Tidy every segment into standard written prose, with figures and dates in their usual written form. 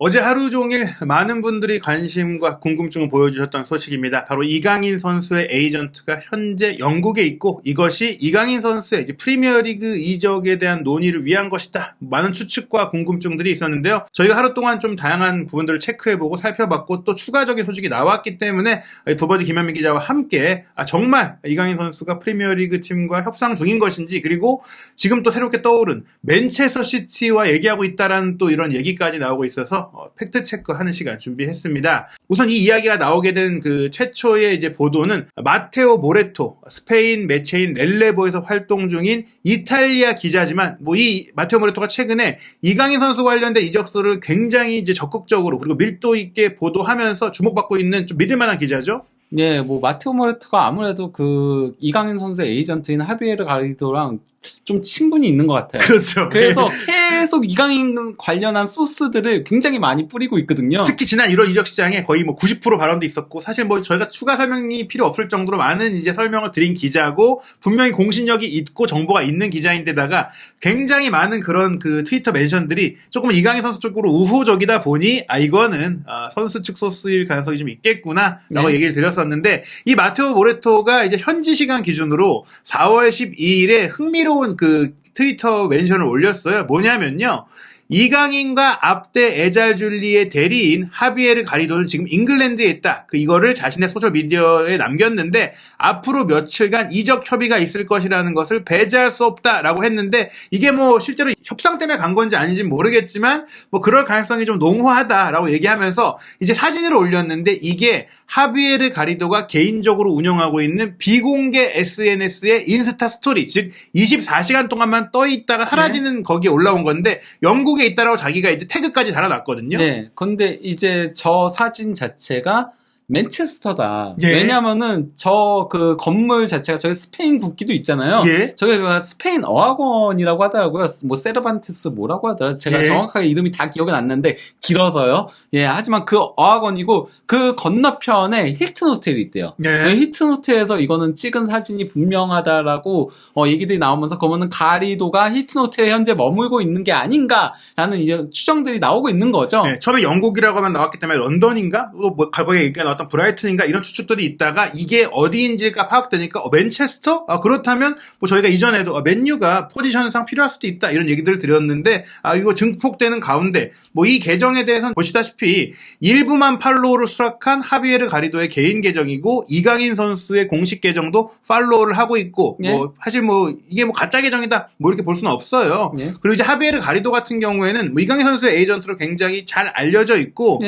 어제 하루 종일 많은 분들이 관심과 궁금증을 보여주셨던 소식입니다. 바로 이강인 선수의 에이전트가 현재 영국에 있고 이것이 이강인 선수의 이제 프리미어리그 이적에 대한 논의를 위한 것이다. 많은 추측과 궁금증들이 있었는데요. 저희가 하루 동안 좀 다양한 부분들을 체크해보고 살펴봤고 또 추가적인 소식이 나왔기 때문에 두버지 김현민 기자와 함께 정말 이강인 선수가 프리미어리그 팀과 협상 중인 것인지, 그리고 지금 또 새롭게 떠오른 맨체스터 시티와 얘기하고 있다라는 또 이런 얘기까지 나오고 있어서 팩트 체크하는 시간 준비했습니다. 우선 이 이야기가 나오게 된 그 최초의 이제 보도는 마테오 모레토, 스페인 매체인 렐레보에서 활동 중인 이탈리아 기자지만 이 마테오 모레토가 최근에 이강인 선수 관련된 이적설을 굉장히 이제 적극적으로 그리고 밀도 있게 보도하면서 주목받고 있는 좀 믿을만한 기자죠. 네, 마테오 모레토가 아무래도 그 이강인 선수의 에이전트인 하비에르 가리도랑 좀 친분이 있는 것 같아요. 그렇죠. 그래서 계속 이강인 관련한 소스들을 굉장히 많이 뿌리고 있거든요. 특히 지난 1월 이적 시장에 거의 90% 발언도 있었고, 사실 저희가 추가 설명이 필요 없을 정도로 많은 이제 설명을 드린 기자고, 분명히 공신력이 있고 정보가 있는 기자인데다가 굉장히 많은 그런 그 트위터 멘션들이 조금 이강인 선수 쪽으로 우호적이다 보니 이거는 선수 측 소스일 가능성이 좀 있겠구나라고 얘기를 드렸었는데, 이 마테오 모레토가 이제 현지 시간 기준으로 4월 12일에 흥미로운 그 트위터 멘션을 올렸어요. 뭐냐면요, 이강인과 앞대 에잘줄리의 대리인 하비에르 가리도는 지금 잉글랜드에 있다. 이거를 자신의 소셜미디어에 남겼는데, 앞으로 며칠간 이적 협의가 있을 것이라는 것을 배제할 수 없다라고 했는데, 이게 실제로 협상 때문에 간 건지 아닌지는 모르겠지만 그럴 가능성이 좀 농후하다라고 얘기하면서 이제 사진을 올렸는데, 이게 하비에르 가리도가 개인적으로 운영하고 있는 비공개 SNS의 인스타 스토리, 즉 24시간 동안만 떠 있다가 사라지는 거기에 올라온 건데, 영국에 있다라고 자기가 이제 태그까지 달아놨거든요. 네. 근데 이제 저 사진 자체가 맨체스터다. 예. 왜냐면은 저 그 건물 자체가 저기 스페인 국기도 있잖아요. 예. 저게 스페인 어학원이라고 하더라고요. 세르반테스 뭐라고 하더라. 제가 정확하게 이름이 다 기억은 안 나는데 길어서요. 예. 하지만 그 어학원이고 그 건너편에 힐튼 호텔이 있대요. 예. 힐튼 호텔에서 이거는 찍은 사진이 분명하다라고 얘기들이 나오면서 그러면은 가리도가 힐튼 호텔에 현재 머물고 있는 게 아닌가라는 이제 추정들이 나오고 있는 거죠. 네, 처음에 영국이라고 하면 나왔기 때문에 런던인가? 과거에 얘기가 나왔던 브라이튼인가? 이런 추측들이 있다가 이게 어디인지가 파악되니까 맨체스터? 그렇다면 저희가 이전에도 맨유가 포지션상 필요할 수도 있다 이런 얘기들을 드렸는데, 이거 증폭되는 가운데 이 계정에 대해서는 보시다시피 일부만 팔로우를 수락한 하비에르 가리도의 개인 계정이고, 이강인 선수의 공식 계정도 팔로우를 하고 있고, 사실 이게 가짜 계정이다 이렇게 볼 수는 없어요. 그리고 이제 하비에르 가리도 같은 경우에는 이강인 선수의 에이전트로 굉장히 잘 알려져 있고,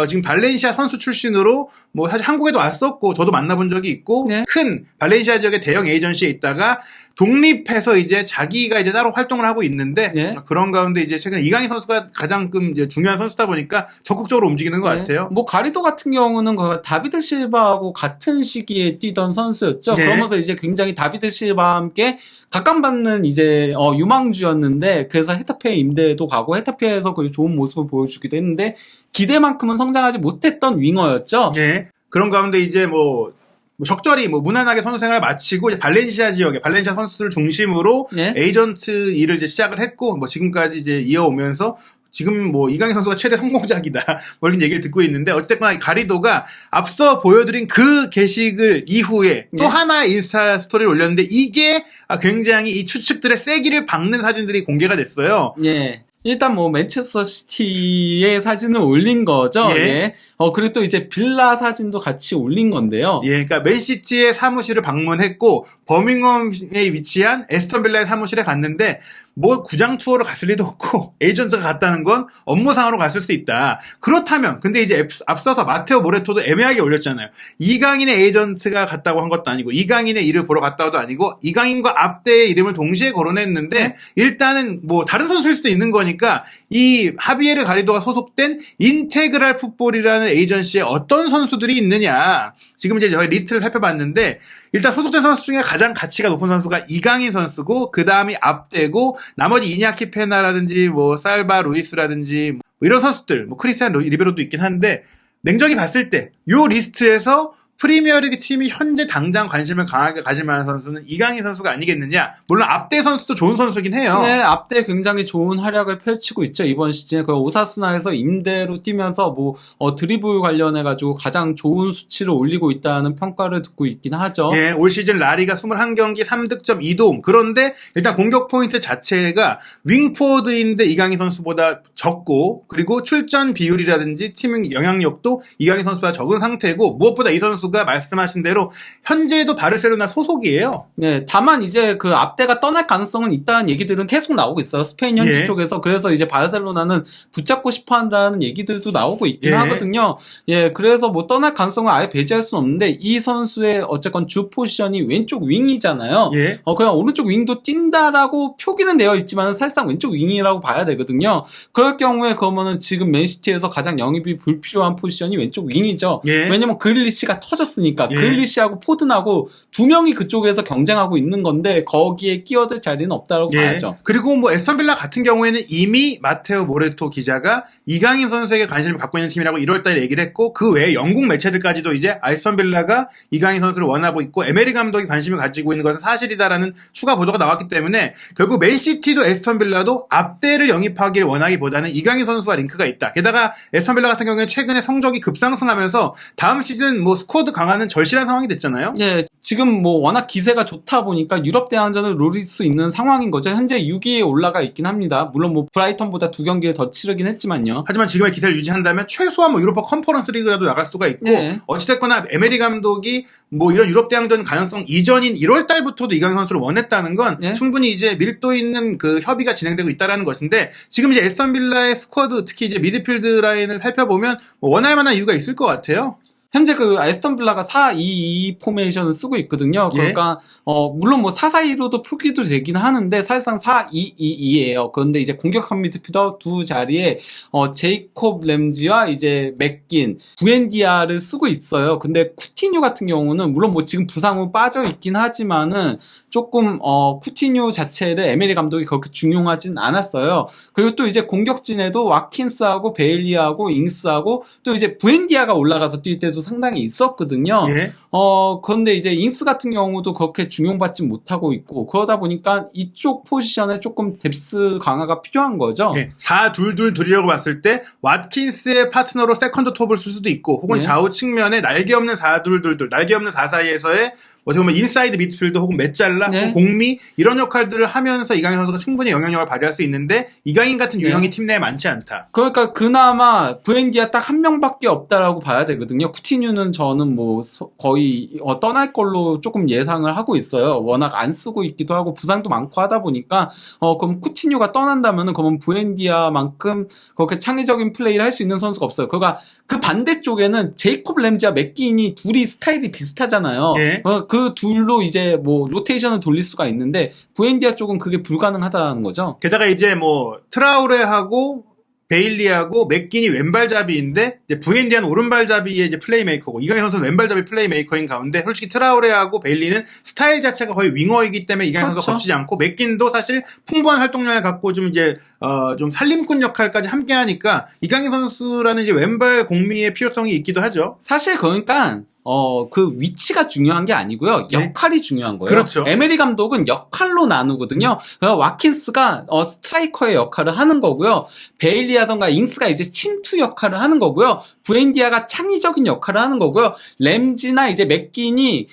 지금 발렌시아 선수 출신으로 사실 한국에도 왔었고 저도 만나본 적이 있고, 큰 발렌시아 지역의 대형 에이전시에 있다가 독립해서 이제 자기가 이제 따로 활동을 하고 있는데, 그런 가운데 이제 최근 이강인 선수가 가장 이제 중요한 선수다 보니까 적극적으로 움직이는 것 같아요. 가리도 같은 경우는 다비드 실바하고 같은 시기에 뛰던 선수였죠. 그러면서 이제 굉장히 다비드 실바와 함께 각광받는 이제 유망주였는데, 그래서 헤타페 임대도 가고 헤타페에서 좋은 모습을 보여주기도 했는데 기대만큼은 성장하지 못했던 윙어였죠. 그런 가운데 이제 적절히 무난하게 선수 생활을 마치고 이제 발렌시아 지역에 발렌시아 선수들 중심으로 에이전트 일을 이제 시작을 했고, 지금까지 이제 이어오면서 지금 이강인 선수가 최대 성공작이다 이런 얘기를 듣고 있는데, 어쨌든 가리도가 앞서 보여드린 그 게시글 이후에 또 하나의 인스타 스토리를 올렸는데, 이게 굉장히 이 추측들의 세기를 박는 사진들이 공개가 됐어요. 일단 맨체스터 시티의 사진을 올린 거죠. 그리고 또 이제 빌라 사진도 같이 올린 건데요. 그러니까 맨시티의 사무실을 방문했고, 버밍엄에 위치한 에스턴 빌라의 사무실에 갔는데, 구장 투어를 갔을 리도 없고 에이전트가 갔다는 건 업무상으로 갔을 수 있다. 그렇다면 근데 이제 앞서서 마테오 모레토도 애매하게 올렸잖아요. 이강인의 에이전트가 갔다고 한 것도 아니고 이강인의 일을 보러 갔다고도 아니고 이강인과 앞대의 이름을 동시에 거론했는데, 일단은 다른 선수일 수도 있는 거니까 이 하비에르 가리도가 소속된 인테그랄 풋볼이라는 에이전시에 어떤 선수들이 있느냐, 지금 이제 저희 리스트를 살펴봤는데, 일단 소속된 선수 중에 가장 가치가 높은 선수가 이강인 선수고, 그 다음이 앞대고, 나머지 이냐키 페나라든지 살바 루이스라든지 이런 선수들, 크리스티안 리베로도 있긴 한데, 냉정히 봤을 때 요 리스트에서 프리미어리그 팀이 현재 당장 관심을 강하게 가질 만한 선수는 이강인 선수가 아니겠느냐. 물론 앞대 선수도 좋은 선수긴 해요. 네, 앞대 굉장히 좋은 활약을 펼치고 있죠. 이번 시즌에 그 오사수나에서 임대로 뛰면서 드리블 관련해가지고 가장 좋은 수치를 올리고 있다는 평가를 듣고 있긴 하죠. 예, 올 시즌 라리가 21경기 3득점 2도움. 그런데 일단 공격 포인트 자체가 윙포워드인데 이강인 선수보다 적고, 그리고 출전 비율이라든지 팀 영향력도 이강인 선수가 적은 상태고, 무엇보다 이 선수가 말씀하신 대로 현재도 바르셀로나 소속이에요. 네, 다만 이제 그 앞대가 떠날 가능성은 있다는 얘기들은 계속 나오고 있어요. 스페인 현지 예. 쪽에서. 그래서 이제 바르셀로나는 붙잡고 싶어 한다는 얘기들도 나오고 있긴 예. 하거든요. 예, 그래서 떠날 가능성을 아예 배제할 수는 없는데 이 선수의 어쨌건 주 포지션이 왼쪽 윙이잖아요. 예. 그냥 오른쪽 윙도 뛴다라고 표기는 되어 있지만 사실상 왼쪽 윙이라고 봐야 되거든요. 그럴 경우에 그러면은 지금 맨시티에서 가장 영입이 불필요한 포지션이 왼쪽 윙이죠. 예. 왜냐면 그릴리시가 터졌으니까. 예. 그릴리시하고 포든하고 두 명이 그쪽에서 경쟁하고 있는 건데 거기에 끼어들 자리는 없다고 봐야죠. 그리고 에스턴 빌라 같은 경우에는 이미 마테오 모레토 기자가 이강인 선수에게 관심을 갖고 있는 팀이라고 1월달에 얘기를 했고, 그 외에 영국 매체들까지도 이제 아스턴 빌라가 이강인 선수를 원하고 있고 에메리 감독이 관심을 가지고 있는 것은 사실이다라는 추가 보도가 나왔기 때문에 결국 맨시티도 에스턴 빌라도 앞대를 영입하기를 원하기보다는 이강인 선수와 링크가 있다. 게다가 에스턴 빌라 같은 경우에 최근에 성적이 급상승하면서 다음 시즌 스쿼드 강화는 절실한 상황이 됐잖아요. 예, 지금 워낙 기세가 좋다 보니까 유럽 대항전을 노릴 수 있는 상황인 거죠. 현재 6위에 올라가 있긴 합니다. 물론 브라이턴보다 2경기를 더 치르긴 했지만요. 하지만 지금의 기세를 유지한다면 최소한 유로파 컨퍼런스 리그라도 나갈 수가 있고, 예. 어찌됐거나 에메리 감독이 이런 유럽 대항전 가능성 이전인 1월 달부터도 이강인 선수를 원했다는 건 예. 충분히 이제 밀도 있는 그 협의가 진행되고 있다라는 것인데, 지금 이제 에스턴 빌라의 스쿼드, 특히 이제 미드필드 라인을 살펴보면 원할 만한 이유가 있을 것 같아요. 현재 그 아스턴 빌라가 4-2-2 포메이션을 쓰고 있거든요. 그러니까 물론 4-4-2로도 표기도 되긴 하는데 사실상 4-2-2-2예요. 그런데 이제 공격형 미드필더 두 자리에 제이콥 램지와 이제 맥긴, 부엔디아를 쓰고 있어요. 근데 쿠티뉴 같은 경우는 물론 지금 부상 후 빠져 있긴 하지만은 조금 쿠티뉴 자체를 에메리 감독이 그렇게 중용하진 않았어요. 그리고 또 이제 공격진에도 와킨스하고 베일리하고 잉스하고 또 이제 부엔디아가 올라가서 뛸 때도 상당히 있었거든요. 예. 그런데 이제 잉스 같은 경우도 그렇게 중용받지 못하고 있고, 그러다 보니까 이쪽 포지션에 조금 뎁스 강화가 필요한 거죠. 예. 4-2-2-2이라고 봤을 때 왓킨스의 파트너로 세컨드 톱을 쓸 수도 있고, 혹은 예. 좌우 측면에 날개 없는 4-2-2-2, 날개 없는 4-4-2에서의 어떻게 보면 인사이드 미드필더 혹은 메잘라, 네. 공미 이런 역할들을 하면서 이강인 선수가 충분히 영향력을 발휘할 수 있는데, 이강인 같은 유형이 팀 내에 많지 않다. 그러니까 그나마 부엔디아 딱 한 명밖에 없다라고 봐야 되거든요. 쿠티뉴는 저는 거의 떠날 걸로 조금 예상을 하고 있어요. 워낙 안 쓰고 있기도 하고 부상도 많고 하다 보니까 그럼 쿠티뉴가 떠난다면은 그러면 부엔디아만큼 그렇게 창의적인 플레이를 할 수 있는 선수가 없어요. 그러니까 그 반대쪽에는 제이콥 램지와 맥긴이 둘이 스타일이 비슷하잖아요. 예. 그 둘로 이제 로테이션을 돌릴 수가 있는데 부엔디아 쪽은 그게 불가능하다는 거죠. 게다가 이제 트라우레하고 베일리하고 맥긴이 왼발잡이인데, 이제 부엔디아는 오른발잡이의 이제 플레이메이커고, 이강인 선수는 왼발잡이 플레이메이커인 가운데, 솔직히 트라우레하고 베일리는 스타일 자체가 거의 윙어이기 때문에 이강인 그렇죠. 선수가 겹치지 않고, 맥긴도 사실 풍부한 활동량을 갖고 좀 이제 좀 살림꾼 역할까지 함께 하니까 이강인 선수라는 이제 왼발 공미의 필요성이 있기도 하죠. 사실 그러니까 그 위치가 중요한 게 아니고요. 네. 역할이 중요한 거예요. 그렇죠. 에메리 감독은 역할로 나누거든요. 그러니까 와킨스가 스트라이커의 역할을 하는 거고요. 베일리라던가 잉스가 이제 침투 역할을 하는 거고요. 부엔디아가 창의적인 역할을 하는 거고요. 램지나 이제 맥긴이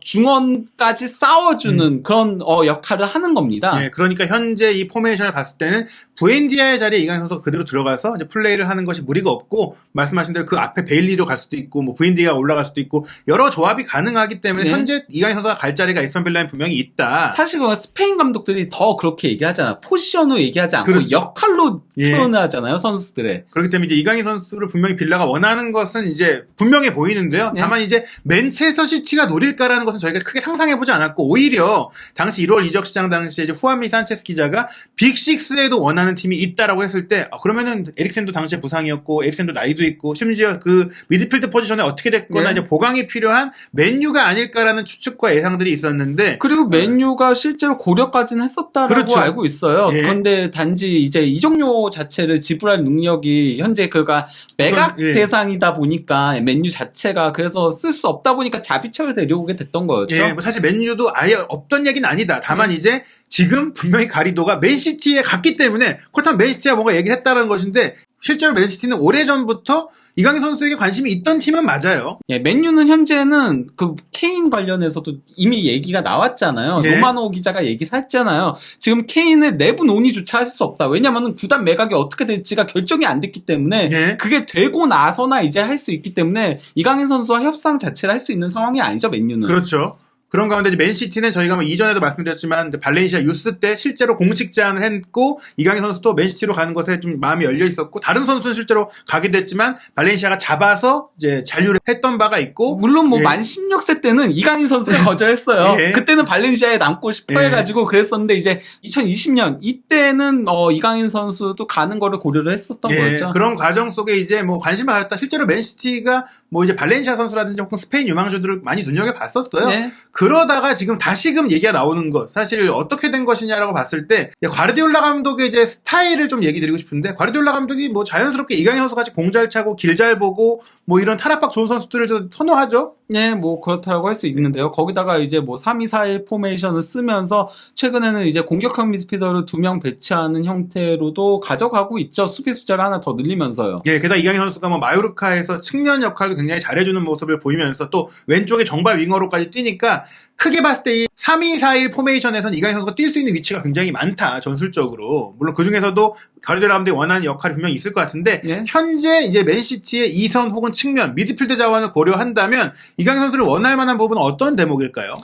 중원까지 싸워주는 그런 역할을 하는 겁니다. 예, 그러니까 현재 이 포메이션을 봤을 때는 부엔디아의 자리에 이강인 선수가 그대로 들어가서 이제 플레이를 하는 것이 무리가 없고, 말씀하신 대로 그 앞에 베일리로 갈 수도 있고, 부엔디아가 올라갈 수도 있고, 여러 조합이 가능하기 때문에 네. 현재 이강인 선수가 갈 자리가 에스턴 빌라에 분명히 있다. 사실 그 스페인 감독들이 더 그렇게 얘기하잖아. 포지션으로 얘기하지 않고 그렇죠. 역할로 예. 표현을 하잖아요, 선수들의. 그렇기 때문에 이제 이강인 선수를 분명히 빌라가 원하는 것은 이제 분명해 보이는데요. 네. 다만 이제 맨체스터 시티가 노릴까라는 것은 저희가 크게 상상해보지 않았고, 오히려 당시 1월 이적 시장 당시에 이제 후안미 산체스 기자가 빅6에도 원하는 팀이 있다라고 했을 때, 그러면은 에릭센도 당시에 부상이었고, 에릭센도 나이도 있고, 심지어 그 미드필드 포지션에 어떻게 됐거나 네. 이제 보강 보강이 필요한 맨유가 아닐까라는 추측과 예상들이 있었는데 그리고 맨유가 실제로 고려까지는 했었다라고 그렇죠. 알고 있어요. 예. 그런데 단지 이제 이적료 자체를 지불할 능력이 현재 그가 매각 예. 대상이다 보니까 맨유 자체가 그래서 쓸 수 없다 보니까 자비처를 데려오게 됐던 거였죠. 예, 뭐 사실 맨유도 아예 없던 얘기는 아니다. 다만 이제 지금 분명히 가리도가 맨시티에 갔기 때문에 그렇다면 맨시티가 뭔가 얘기를 했다는 것인데 실제로 맨시티는 오래전부터 이강인 선수에게 관심이 있던 팀은 맞아요. 예, 맨유는 현재는 그 케인 관련해서도 이미 얘기가 나왔잖아요. 예. 로마노 기자가 얘기를 했잖아요. 지금 케인의 내부 논의조차 할 수 없다. 왜냐면은 구단 매각이 어떻게 될지가 결정이 안 됐기 때문에 예. 그게 되고 나서나 이제 할 수 있기 때문에 이강인 선수와 협상 자체를 할 수 있는 상황이 아니죠, 맨유는. 그렇죠. 그런 가운데 이제 맨시티는 저희가 뭐 이전에도 말씀드렸지만 발렌시아 유스 때 실제로 공식 제안을 했고 이강인 선수도 맨시티로 가는 것에 좀 마음이 열려 있었고 다른 선수는 실제로 가게 됐지만 발렌시아가 잡아서 이제 잔류를 했던 바가 있고 물론 뭐 예. 만 16세 때는 이강인 선수가 거절했어요. 예. 그때는 발렌시아에 남고 싶어 예. 해가지고 그랬었는데 이제 2020년 이때는 이강인 선수도 가는 거를 고려를 했었던 예, 거였죠. 그런 과정 속에 이제 뭐 관심을 가졌다. 실제로 맨시티가 뭐 이제 발렌시아 선수라든지 혹은 스페인 유망주들을 많이 눈여겨봤었어요. 네. 그러다가 지금 다시금 얘기가 나오는 것, 사실 어떻게 된 것이냐라고 봤을 때 과르디올라 감독의 이제 스타일을 좀 얘기 드리고 싶은데 과르디올라 감독이 뭐 자연스럽게 이강인 선수 같이 공 잘 차고 길 잘 보고 뭐 이런 탈압박 좋은 선수들을 좀 선호하죠. 네, 뭐 그렇다고 할 수 있는데요. 거기다가 이제 뭐 3-2-4-1 포메이션을 쓰면서 최근에는 이제 공격형 미드필더를 2명 배치하는 형태로도 가져가고 있죠. 수비 숫자를 하나 더 늘리면서요. 예, 게다가 이강인 선수가 뭐 마요르카에서 측면 역할도 굉장히 잘해주는 모습을 보이면서 또 왼쪽에 정발 윙어로까지 뛰니까 크게 봤을 때 이 3-2-4-1 포메이션에서는 이강인 선수가 뛸 수 있는 위치가 굉장히 많다, 전술적으로. 물론 그 중에서도 가르디올라 감독이 원하는 역할이 분명히 있을 것 같은데, 네. 현재 이제 맨시티의 2선 혹은 측면, 미드필드 자원을 고려한다면, 이강인 선수를 원할 만한 부분은 어떤 대목일까요?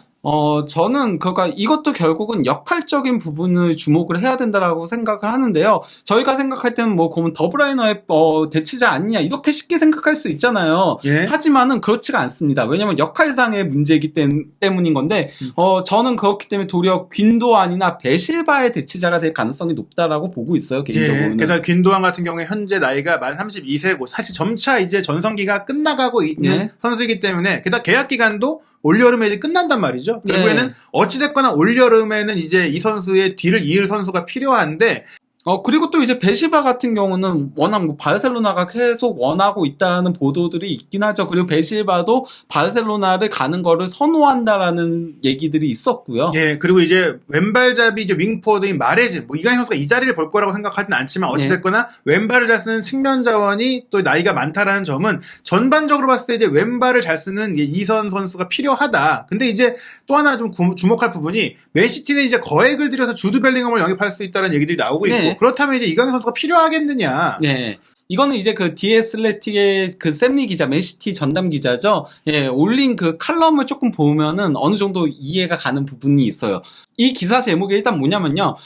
저는 그러니까 이것도 결국은 역할적인 부분을 주목을 해야 된다라고 생각을 하는데요. 저희가 생각할 때는 뭐 그러면 더브라이너의 대치자 아니냐 이렇게 쉽게 생각할 수 있잖아요. 예. 하지만은 그렇지가 않습니다. 왜냐면 역할상의 문제이기 때문인 건데 저는 그렇기 때문에 도리어 귄도안이나 베실바의 대치자가 될 가능성이 높다라고 보고 있어요, 개인적으로는. 예, 게다가 균도안 같은 경우에 현재 나이가 만 32세고 사실 점차 이제 전성기가 끝나가고 있는 네. 선수이기 때문에 게다가 계약 기간도 올여름에 이제 끝난단 말이죠. 네. 결국에는 어찌됐거나 올여름에는 이제 이 선수의 뒤를 이을 선수가 필요한데 그리고 또 이제 베시바 같은 경우는 워낙 뭐 바르셀로나가 계속 원하고 있다는 보도들이 있긴 하죠. 그리고 베시바도 바르셀로나를 가는 거를 선호한다라는 얘기들이 있었고요. 예, 그리고 이제 왼발잡이 이제 윙포워드인 마레즈, 뭐 이강인 선수가 이 자리를 볼 거라고 생각하진 않지만 어찌됐거나 왼발을 잘 쓰는 측면 자원이 또 나이가 많다라는 점은 전반적으로 봤을 때 이제 왼발을 잘 쓰는 이선 선수가 필요하다. 근데 이제 또 하나 좀 주목할 부분이 맨시티는 이제 거액을 들여서 주드 벨링엄을 영입할 수 있다는 얘기들이 나오고 있고 네. 그렇다면 이제 이강인 선수가 필요하겠느냐. 네. 이거는 이제 그 디에슬레틱의 그 샘리 기자, 맨시티 전담 기자죠. 예, 올린 그 칼럼을 조금 보면은 어느 정도 이해가 가는 부분이 있어요. 이 기사 제목이 일단 뭐냐면요.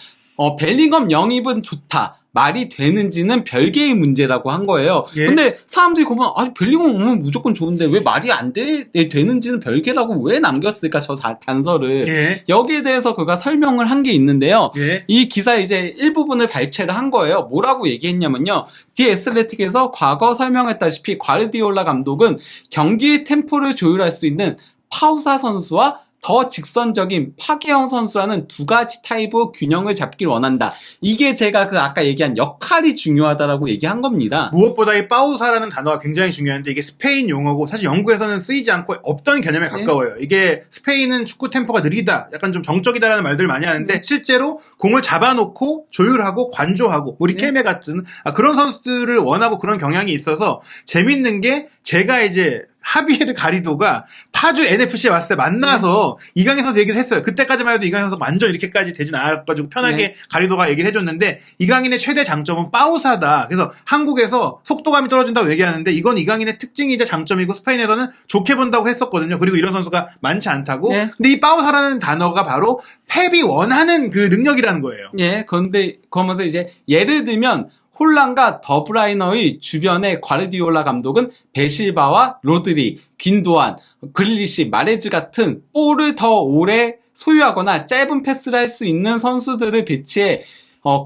벨링엄 영입은 좋다. 말이 되는지는 별개의 문제라고 한 거예요. 예. 근데 사람들이 보면 아니 벨링엄 오면 무조건 좋은데 왜 말이 안 되는지는 별개라고 왜 남겼을까 저 단서를. 예. 여기에 대해서 그가 설명을 한 게 있는데요. 예. 이 기사에 이제 일부분을 발췌를 한 거예요. 뭐라고 얘기했냐면요. 디 애슬레틱에서 과거 설명했다시피 과르디올라 감독은 경기의 템포를 조율할 수 있는 파우사 선수와 더 직선적인 파괴형 선수라는 두 가지 타입의 균형을 잡길 원한다. 이게 제가 그 아까 얘기한 역할이 중요하다라고 얘기한 겁니다. 무엇보다 이 파우사라는 단어가 굉장히 중요한데 이게 스페인 용어고 사실 영국에서는 쓰이지 않고 없던 개념에 가까워요. 이게 스페인은 축구 템포가 느리다, 약간 좀 정적이다라는 말들 많이 하는데 실제로 공을 잡아놓고 조율하고 관조하고 우리 케메 같은 그런 선수들을 원하고 그런 경향이 있어서 재밌는 게 제가 이제 하비에르 가리도가 파주 NFC에 왔을 때 만나서 이강인 선수 얘기를 했어요. 그때까지만 해도 이강인 선수 완전 이렇게까지 되진 않아가지고 편하게 가리도가 얘기를 해줬는데 이강인의 최대 장점은 파우사다. 그래서 한국에서 속도감이 떨어진다고 얘기하는데 이건 이강인의 특징이자 장점이고 스페인에서는 좋게 본다고 했었거든요. 그리고 이런 선수가 많지 않다고. 네. 근데 이 파우사라는 단어가 바로 펩이 원하는 그 능력이라는 거예요. 예, 그런데 그러면서 이제 예를 들면 홀란과 더브라이너의 주변의 과르디올라 감독은 베실바와 로드리, 귄도안, 그릴리시, 마레즈 같은 볼을 더 오래 소유하거나 짧은 패스를 할 수 있는 선수들을 배치해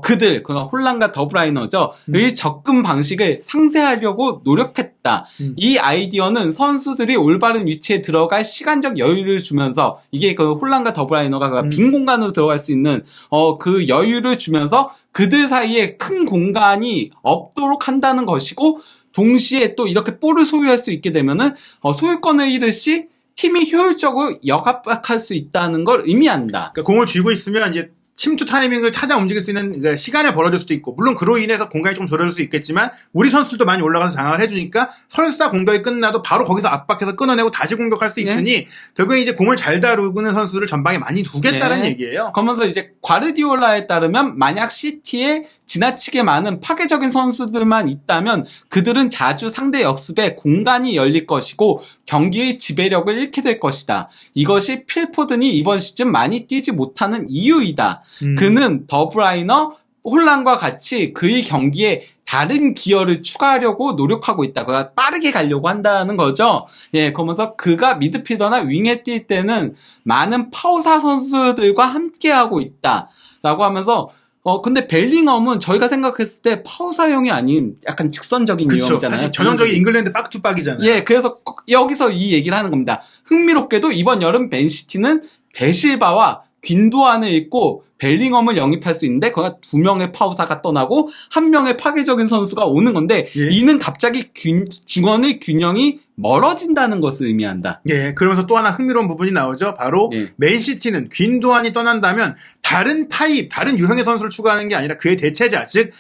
그들, 그러니까 홀란과 더브라이너죠. 의 접근 방식을 상쇄하려고 노력했다. 이 아이디어는 선수들이 올바른 위치에 들어갈 시간적 여유를 주면서, 이게 그 홀란과 더브라이너가 빈 공간으로 들어갈 수 있는 그 여유를 주면서 그들 사이에 큰 공간이 없도록 한다는 것이고, 동시에 또 이렇게 볼을 소유할 수 있게 되면은 소유권을 잃을 시 팀이 효율적으로 역압박할 수 있다는 걸 의미한다. 그러니까 공을 쥐고 있으면 이제 침투 타이밍을 찾아 움직일 수 있는 그러니까 시간을 벌어줄 수도 있고, 물론 그로 인해서 공간이 좀 줄어들 수 있겠지만 우리 선수들도 많이 올라가서 장악을 해주니까 설사 공격이 끝나도 바로 거기서 압박해서 끊어내고 다시 공격할 수 있으니 결국에 이제 공을 잘 다루는 선수를 전방에 많이 두겠다는 얘기예요. 그러면서 이제 과르디올라에 따르면 만약 시티에 지나치게 많은 파괴적인 선수들만 있다면 그들은 자주 상대 역습에 공간이 열릴 것이고 경기의 지배력을 잃게 될 것이다. 이것이 필포든이 이번 시즌 많이 뛰지 못하는 이유이다. 그는 더브라이너, 홀란과 같이 그의 경기에 다른 기여를 추가하려고 노력하고 있다. 그가 빠르게 가려고 한다는 거죠. 예, 그러면서 그가 미드필더나 윙에 뛸 때는 많은 파워사 선수들과 함께하고 있다. 라고 하면서 근데 벨링엄은 저희가 생각했을 때 파워사형이 아닌 약간 직선적인 유형이잖아요. 사실 전형적인 잉글랜드 박투박이잖아요. 예, 그래서 여기서 이 얘기를 하는 겁니다. 흥미롭게도 이번 여름 맨시티는 베실바와 균도안을 잃고 벨링엄을 영입할 수 있는데 거기가 2명의 파우사가 떠나고 1명의 파괴적인 선수가 오는 건데 이는 갑자기 중원의 균형이 멀어진다는 것을 의미한다. 예, 그러면서 또 하나 흥미로운 부분이 나오죠. 바로 맨시티는 균도안이 떠난다면 다른 유형의 선수를 추가하는 게 아니라 그의 대체자, 즉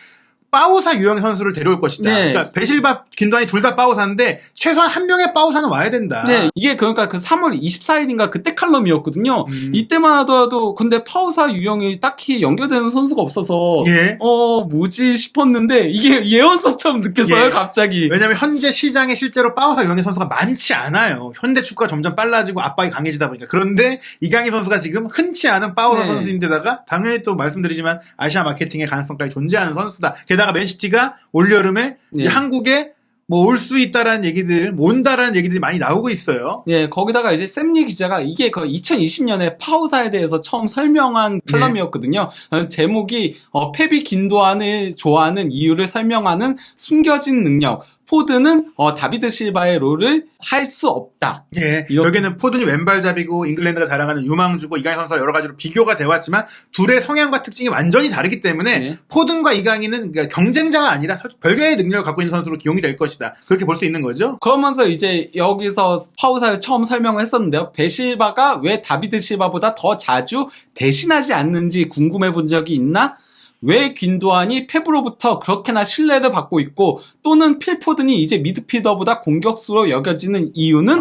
파우사 유형의 선수를 데려올 것이다. 그러니까 베실바, 균도안이 둘 다 파우사인데 최소한 1명의 파우사는 와야 된다. 네, 이게 그러니까 그 3월 24일인가 그때 칼럼이었거든요. 이때만 하더라도 근데 파우사 유형이 딱히 연결되는 선수가 없어서 뭐지 싶었는데 이게 예언서처럼 느껴서요, 갑자기. 왜냐면 현재 시장에 실제로 파우사 유형의 선수가 많지 않아요. 현대 축구가 점점 빨라지고 압박이 강해지다 보니까. 그런데 이강인 선수가 지금 흔치 않은 파우사 선수인데다가 당연히 또 말씀드리지만 아시아 마케팅의 가능성까지 존재하는 선수다. 게다가 맨시티가 올여름에 이제 한국에 뭐 올 수 있다라는 얘기들, 온다라는 얘기들이 많이 나오고 있어요. 예, 거기다가 이제 샘리 기자가 이게 그 2020년에 파우사에 대해서 처음 설명한 칼럼이었거든요. 제목이 페비 긴도안을 좋아하는 이유를 설명하는 숨겨진 능력. 포드는 다비드 실바의 롤을 할 수 없다. 예, 여기는 포드는 왼발잡이고 잉글랜드가 자랑하는 유망주고 이강인 선수가 여러 가지로 비교가 되어왔지만 둘의 성향과 특징이 완전히 다르기 때문에 포든과 이강인은 그러니까 경쟁자가 아니라 별개의 능력을 갖고 있는 선수로 기용이 될 것이다. 그렇게 볼 수 있는 거죠. 그러면서 이제 여기서 파우사를 처음 설명을 했었는데요. 베실바가 왜 다비드 실바보다 더 자주 대신하지 않는지 궁금해 본 적이 있나? 왜 균도안이 펩으로부터 그렇게나 신뢰를 받고 있고 또는 필포든이 이제 미드필더보다 공격수로 여겨지는 이유는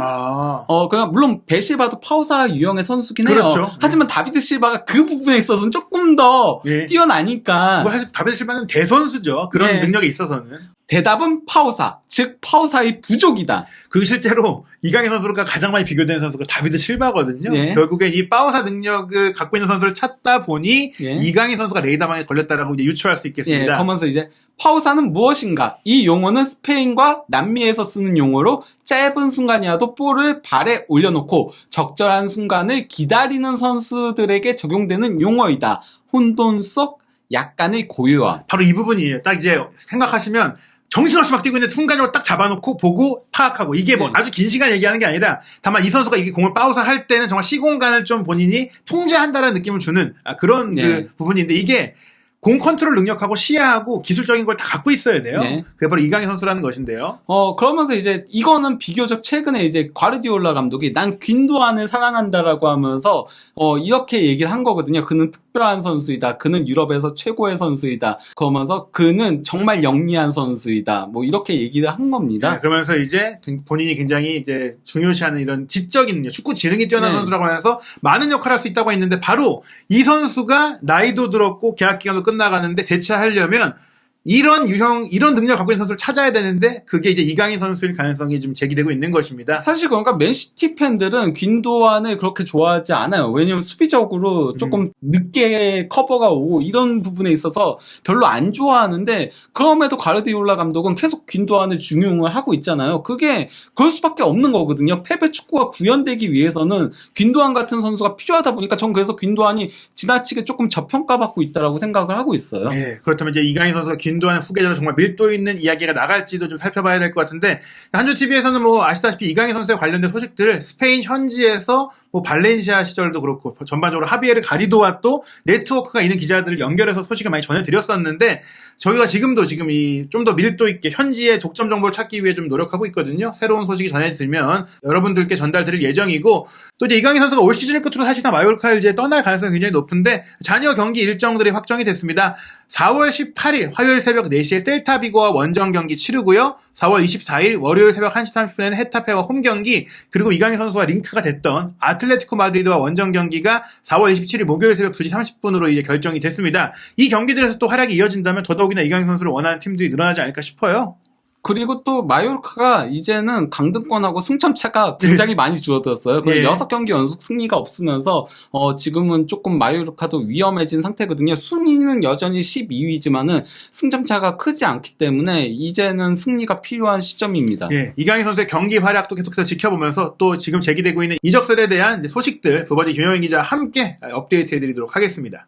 그냥 물론 베실바도 파우사 유형의 선수긴 해요. 하지만 다비드 실바가 그 부분에 있어서는 조금 더 뛰어나니까. 뭐 사실 다비드 실바는 대선수죠. 그런 능력에 있어서는. 대답은 파우사, 즉 파우사의 부족이다. 그리고 실제로 이강인 선수가 가장 많이 비교되는 선수가 다비드 실바거든요. 결국에 이 파우사 능력을 갖고 있는 선수를 찾다 보니 이강인 선수가 레이더망에 걸렸다라고 이제 유추할 수 있겠습니다. 그러면서 이제 파우사는 무엇인가? 이 용어는 스페인과 남미에서 쓰는 용어로 짧은 순간이라도 볼을 발에 올려놓고 적절한 순간을 기다리는 선수들에게 적용되는 용어이다. 혼돈 속 약간의 고요함. 바로 이 부분이에요. 딱 이제 생각하시면 정신없이 막 뛰고 있는데 순간적으로 딱 잡아놓고 보고 파악하고 이게 뭐 아주 긴 시간 얘기하는 게 아니라 다만 이 선수가 이게 공을 파우사 할 때는 정말 시공간을 좀 본인이 통제한다는 느낌을 주는 그런 그 부분인데 이게 공 컨트롤 능력하고 시야하고 기술적인 걸 다 갖고 있어야 돼요. 그게 바로 이강인 선수라는 것인데요. 그러면서 이제 이거는 비교적 최근에 이제 과르디올라 감독이 난 균도안을 사랑한다라고 하면서 이렇게 얘기를 한 거거든요. 그는 특별한 선수이다. 그는 유럽에서 최고의 선수이다. 그러면서 그는 정말 영리한 선수이다. 뭐 이렇게 얘기를 한 겁니다. 그러면서 이제 본인이 굉장히 이제 중요시하는 이런 지적인 능력, 축구 지능이 뛰어난 선수라고 하면서 많은 역할을 할 수 있다고 했는데 바로 이 선수가 나이도 들었고 계약 기간도 끝나가는데 대체하려면 이런 능력을 갖고 있는 선수를 찾아야 되는데, 그게 이제 이강인 선수일 가능성이 좀 제기되고 있는 것입니다. 사실 그러니까 맨시티 팬들은 귄도안을 그렇게 좋아하지 않아요. 왜냐면 수비적으로 조금 늦게 커버가 오고 이런 부분에 있어서 별로 안 좋아하는데, 그럼에도 가르디올라 감독은 계속 귄도안을 중용을 하고 있잖아요. 그게 그럴 수밖에 없는 거거든요. 패배 축구가 구현되기 위해서는 귄도안 같은 선수가 필요하다 보니까 전 그래서 귄도안이 지나치게 조금 저평가받고 있다라고 생각을 하고 있어요. 네, 그렇다면 이제 이강인 선수가 귄도안 후계자로 정말 밀도 있는 이야기가 나갈지도 좀 살펴봐야 될 것 같은데, 한주TV에서는 뭐 아시다시피 이강인 선수에 관련된 소식들을 스페인 현지에서 뭐 발렌시아 시절도 그렇고 전반적으로 하비에르 가리도와 또 네트워크가 있는 기자들을 연결해서 소식을 많이 전해드렸었는데, 저희가 지금도 좀 더 밀도 있게 현지의 독점 정보를 찾기 위해 좀 노력하고 있거든요. 새로운 소식이 전해지면 여러분들께 전달드릴 예정이고, 또 이제 이강인 선수가 올 시즌을 끝으로 사실상 마요르카를 이제 떠날 가능성이 굉장히 높은데, 잔여 경기 일정들이 확정이 됐습니다. 4월 18일 화요일 새벽 4시에 셀타비고와 원정 경기 치르고요. 4월 24일 월요일 새벽 1시 30분에는 헤타페와 홈 경기, 그리고 이강인 선수와 링크가 됐던 아틀레티코 마드리드와 원정 경기가 4월 27일 목요일 새벽 2시 30분으로 이제 결정이 됐습니다. 이 경기들에서 또 활약이 이어진다면 더더욱이나 이강인 선수를 원하는 팀들이 늘어나지 않을까 싶어요. 그리고 또 마요르카가 이제는 강등권하고 승점차가 굉장히 많이 줄어들었어요. 예. 6경기 연속 승리가 없으면서 지금은 조금 마요르카도 위험해진 상태거든요. 순위는 여전히 12위지만은 승점차가 크지 않기 때문에 이제는 승리가 필요한 시점입니다. 예, 이강인 선수의 경기 활약도 계속해서 지켜보면서 또 지금 제기되고 있는 이적설에 대한 이제 소식들, 그버지 김영민 기자와 함께 업데이트 해드리도록 하겠습니다.